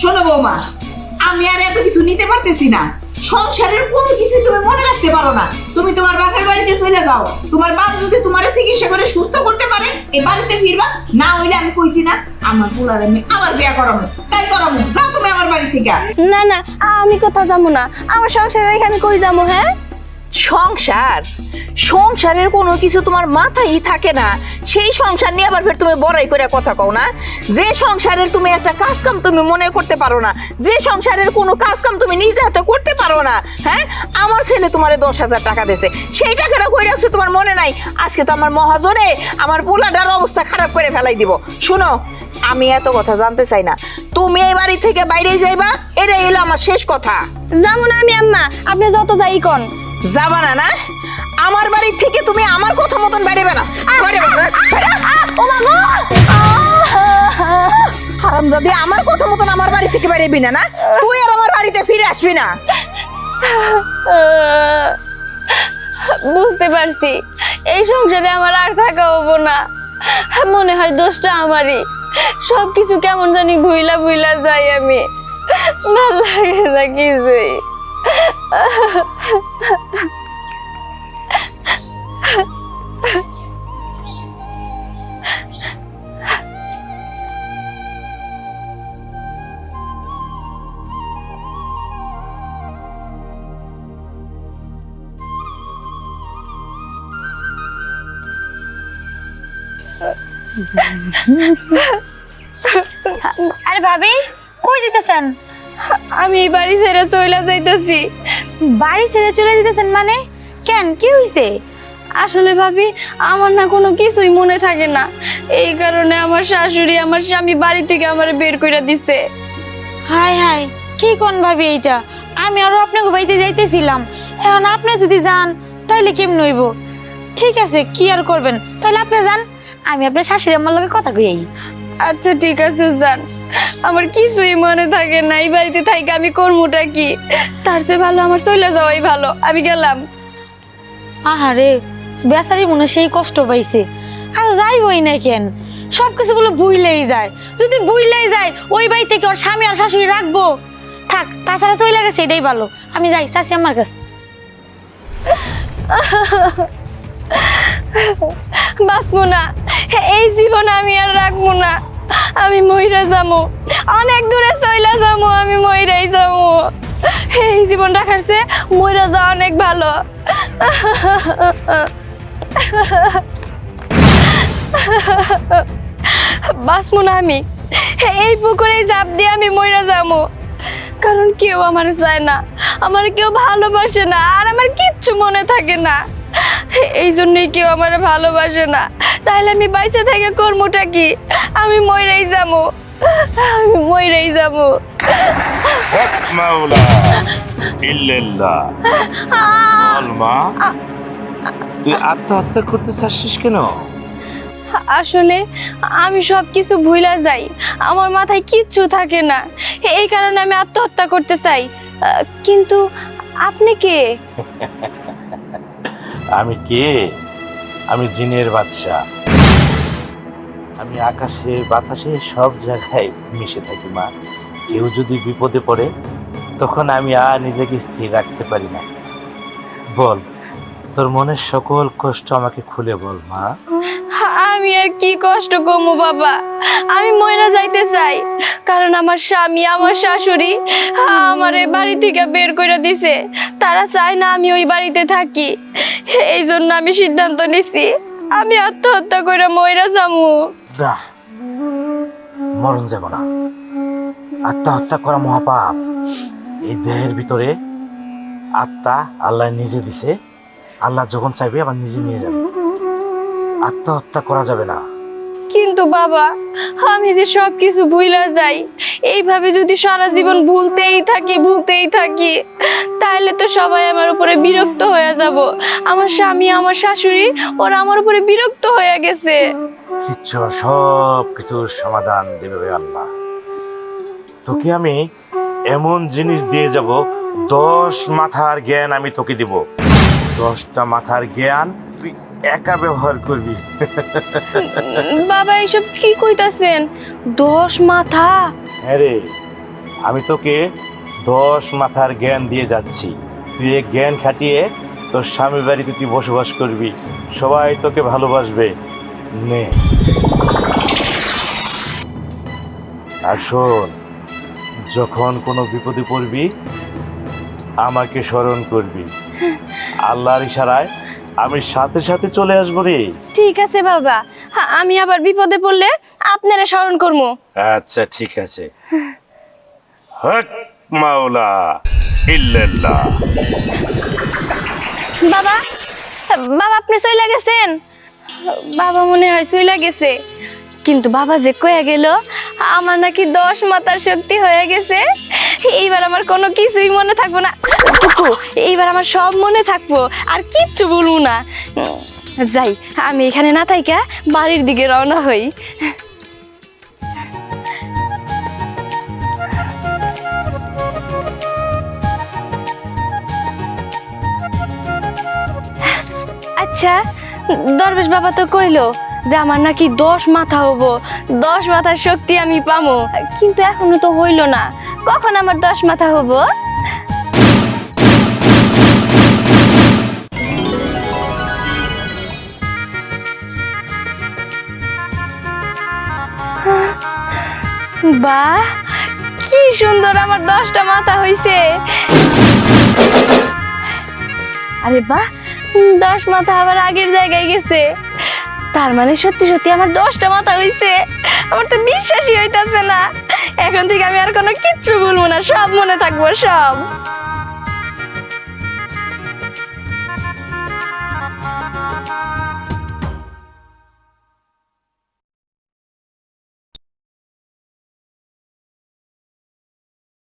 শোনো বৌমা, আমি আর এত কিছু নিতে পারতেছি না। সংসারের কোনো কিছু তুমি মনে রাখতে পারো না। তুমি তোমার বাপের বাড়িতে চলে যাও। তোমার বাপ যদি তোমার চিকিৎসা করে সুস্থ করতে পারে এই বাড়িতে ফিরবা, না হইলে আমি কইছি না আমার পুরার আমি আবার বিয়া করাবো, তাই করাবো। যাও তুমি আমার বাড়ি থেকে। না না, আমি কোথাও যাবো না। আমার সংসার রেখে আমি কই যাবো? হ্যাঁ, সংসার সংসারের কোনো কিছু তোমার মাথায় থাকে না। সেই সংসার নিয়ে আবার ফের তুমি বড়াই করে কথা কও না। যে সংসারের তুমি একটা কাজ কাম তুমি মনে করতে পারো না, যে সংসারের কোনো কাজ কাম তুমি নিজে হাতে করতে পারো না। হ্যাঁ, আমার ছেলে তোমারে 10,000 টাকা দিয়েছে, সেই টাকাটা কই রাখছো তোমার মনে নাই? আজকে তো আমার মহাজনে আমার পোলাটার অবস্থা খারাপ করে ফেলাই দিব। শুনো, আমি এত কথা জানতে চাই না। তুমি এই বাড়ি থেকে বাইরে যাইবা, এটাই হলো আমার শেষ কথা। যাবো না আমি আম্মা, আপনি যত যাই কোন। যাবা না? না, আমার বাড়ি থেকে তুমি আমার কথা মতন বেরোবে না। হারামজাদি, আমার কথা মতন আমার বাড়ি থেকে বেরোবি না। না, তুই আর আমার বাড়িতে ফিরে আসবি না। বুঝতে পারছি এই সংসারে আমার আর থাকা হবো না। মনে হয় দোষটা আমারই। সবকিছু কেমন জানি ভুইলা ভুইলা যাই আমি, ভাল লাগে না কিছুই। আরে ভাবি, কই দিতেছেন? আমি এই বাড়ি ছেড়ে চলে যাইতেছি। বাড়ি ছেড়ে চলে দিতেছেন মানে? কেন, কি হইছে? আসলে ভাবি, আমার না কোনো কিছুই মনে থাকে না। এই কারণে আমার শাশুড়ি আমার স্বামী বাড়ি থেকে আমার বের করে দিছে। হাই হাই, কি কোন ভাবি এইটা? আমি আরো আপনাকে বাড়িতে যাইতেছিলাম, এখন আপনি যদি যান তাইলে কেমন হইব? ঠিক আছে, কি আর করবেন, তাহলে আপনি যান, আমি আপনার শাশুড়ি আমার লগে কথা কই। আচ্ছা ঠিক আছে যান, আমার কিছুই মনে থাকে না। এই বাড়িতে থাকি আমি করবোটা কি? তার চেয়ে ভালো আমার চলে যাওয়াই ভালো। আমি গেলাম। আহারে, বেচারি মনে সেই কষ্ট পাইছে, আর যাইবই না কেন? সবকিছু বলে ভুইলেই যায়। যদি ভুইলেই যায় ওই বাড়ি থেকে ওর স্বামী আর শাশুড়ি রাখবো? থাক, তাছাড়া চলে গেছে, এটাই ভালো। আমি যাই, চাচি আমার কাছে। বাঁচবো না, এই জীবন আমি আর রাখবো না। আমি মইরা যাবো, অনেক দূরে চলে যাবো। আমি মইরাই যাবো। এই জীবন রাখার চেয়ে মইরা যাওয়া অনেক ভালো। বাঁচবো না আমি, এই পুকুরে ঝাঁপ দিয়ে আমি মইরা যাবো। কারণ কেউ আমার চায় না, আমার কেউ ভালোবাসে না, আর আমার কিচ্ছু মনে থাকে না। এই জন্যই কেউ আমার ভালোবাসে না। তাহলে আমি বাইসে থেকে কর্মটা কি? আমি মইরাই যাবো, আমি মইরাই যাবো। মাওলা ইল্লাল্লাহ। বল মা, তুই আত্মহত্যা করতে চাচ্ছিস কেন? আসলে আমি সবকিছু ভুলা যাই, আমার মাথায় কিচ্ছু থাকে না। এই কারণে আমি আত্মহত্যা করতে চাই। কিন্তু আপনি কে? আমি কে? আমি জিনের বাদশা। আমি আকাশে বাতাসে সব জায়গায় মিশে থাকি মা। কেউ যদি বিপদে পড়ে তখন আমি আর নিজেকে স্থির রাখতে পারি না। বল, তোর মনের সকল কষ্ট আমাকে খুলে বল মা। আমি আর কি কষ্ট কমু বাবা, আমি মইরা যাইতে চাই। কারণ আমার স্বামী আমার শাশুড়ি আমার এই বাড়ি থেকে বের করে দিছে। তারা চায় না আমি ওই বাড়িতে থাকি। এই জন্য আমি সিদ্ধান্ত নিছি আমি আত্মহত্যা করে মইরা যামু। না, মরণ যাব না। আত্মহত্যা করা মহাপাপ। এই দেহের ভিতরে আত্মা আল্লাহ নিজে দিছে। আল্লাহ যখন চাইবে আবার নিজে নিয়ে যাবে। আত্মহত্যা করা যাবে না। কিন্তু বাবা, আমি যে সবকিছু ভুলা যাই, এইভাবে যদি সারা জীবন ভুলতেই থাকি তাহলে তো সবাই আমার উপরে বিরক্ত হয়ে যাব। আমার স্বামী আমার শাশুড়ি ওরা আমার উপরে বিরক্ত হয়ে গেছে। কিচ্ছু, সব কিছুর সমাধান দেবে আল্লাহ। তোকে আমি এমন জিনিস দিয়ে যাব, 10 মাথার জ্ঞান আমি তোকে দিব। 10টা মাথার জ্ঞান তুই একা ব্যবহার করবি। বাবা এইসব কি কইতাছেন? 10 মাথা? হ্যাঁ রে, আমি তোকে 10 মাথার জ্ঞান দিয়ে যাচ্ছি। তুই এই জ্ঞান খাটিয়ে তোর স্বামী বাড়িতে তুই বসবাস করবি, সবাই তোকে ভালোবাসবে। নে, আর শোন, যখন কোনো বিপদে পড়বি আমাকে স্মরণ করবি। আল্লাহর ইশারায় আমি সাথে সাথে চলে আসবো রে। ঠিক আছে বাবা, আমি আবার বিপদে পড়লে আপনারা স্মরণ করবো। আচ্ছা ঠিক আছে। হক মাওলা ইল্লাল্লাহ। বাবা, বাবা আপনি চলে গেছেন? বাবা মনে হয় চলে গেছে, কিন্তু বাবা যে কয়ে গেল আমার নাকি 10 মাথার শক্তি হয়ে গেছে, এইবার আমার কোনো কিছুই মনে থাকবো না। টুকু, এইবার আমার সব মনে থাকবো, আর কিচ্ছু বলবো না। যাই, আমি এখানে না থাইকা বাড়ির দিকে রওনা হই। আচ্ছা, দরবেশ বাবা তো কইলো যে আমার নাকি 10 মাথা হবো, 10 মাথার শক্তি আমি পামো, কিন্তু এখনো তো হইলো না। কখন আমার 10 মাথা হবো? বাহ, কি সুন্দর আমার 10টা মাথা হইছে। আরে বাহ, 10 মাথা আবার আগের জায়গায় গেছে। তার মানে সত্যি সত্যি আমার 10টা মাথা হইছে। আমার তো বিশ্বাসই হইতাছে না। এখন থেকে আমি আর কোনো কিচ্ছু বলবো না, সব মনে থাকবো, সব।